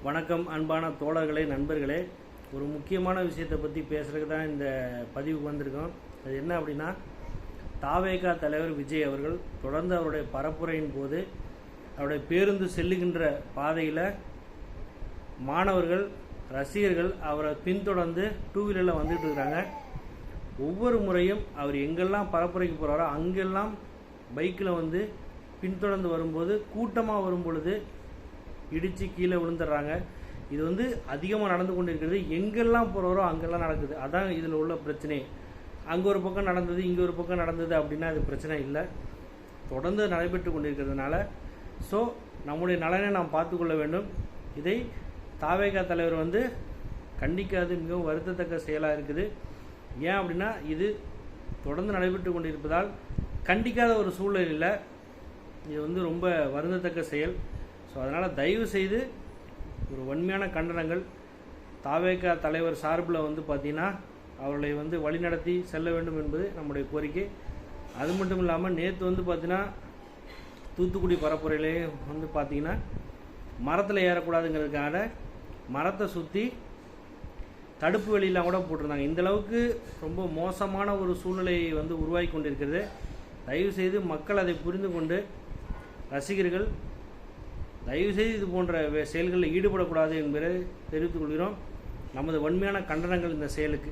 வணக்கம் அன்பான தோழர்களே, நண்பர்களே. ஒரு முக்கியமான விஷயத்தை பற்றி பேசுகிறதுக்கு தான் இந்த பதிவுக்கு வந்திருக்கோம். அது என்ன அப்படின்னா, தாவேகா தலைவர் விஜய் அவர்கள் தொடர்ந்து அவருடைய பரப்புரையின் போது அவருடைய பேருந்து செல்லுகின்ற பாதையில் மாணவர்கள், ரசிகர்கள் அவரை பின்தொடர்ந்து டூ வீலரில் வந்துட்டு இருக்கிறாங்க. ஒவ்வொரு முறையும் அவர் எங்கெல்லாம் பரப்புரைக்கு போகிறாரோ அங்கெல்லாம் பைக்கில் வந்து பின்தொடர்ந்து வரும்போது, கூட்டமாக வரும் பொழுது இடித்து கீழே விழுந்துடுறாங்க. இது வந்து அதிகமாக நடந்து கொண்டு இருக்கிறது. எங்கெல்லாம் போகிறாரோ அங்கெல்லாம் நடக்குது. அதான் இதில் உள்ள பிரச்சனை. அங்கே ஒரு பக்கம் நடந்தது, இங்கே ஒரு பக்கம் நடந்தது அப்படின்னா அது பிரச்சனை இல்லை. தொடர்ந்து நடைபெற்று கொண்டிருக்கிறதுனால ஸோ நம்முடைய நலனை நாம் பார்த்துக்கொள்ள வேண்டும். இதை தாவேகா தலைவர் வந்து கண்டிக்காது மிகவும் வருத்தத்தக்க செயலாக இருக்குது. ஏன் அப்படின்னா, இது தொடர்ந்து நடைபெற்று கொண்டிருப்பதால் கண்டிக்காத ஒரு சூழ்நிலையில் இது வந்து ரொம்ப வருந்தத்தக்க செயல். ஸோ அதனால் தயவு செய்து ஒரு வன்மையான கண்டனங்கள் தாவேகா தலைவர் சார்பில் வந்து பார்த்திங்கன்னா அவர்களை வந்து வழிநடத்தி செல்ல வேண்டும் என்பது நம்முடைய கோரிக்கை. அது மட்டும் இல்லாமல் நேற்று வந்து பார்த்திங்கன்னா தூத்துக்குடி பரப்புரையிலே வந்து பார்த்திங்கன்னா மரத்தில் ஏறக்கூடாதுங்கிறதுக்காக மரத்தை சுற்றி தடுப்பு வெளியெல்லாம் கூட போட்டிருந்தாங்க. இந்தளவுக்கு ரொம்ப மோசமான ஒரு சூழ்நிலையை வந்து உருவாக்கி கொண்டிருக்கிறது. தயவுசெய்து மக்கள் அதை புரிந்து கொண்டு, ரசிகர்கள் தயவுசெய்து இது போன்ற செயல்களில் ஈடுபடக்கூடாது என்பதை தெரிவித்துக் கொள்கிறோம். நமது வன்மையான கண்டனங்கள் இந்த செயலுக்கு.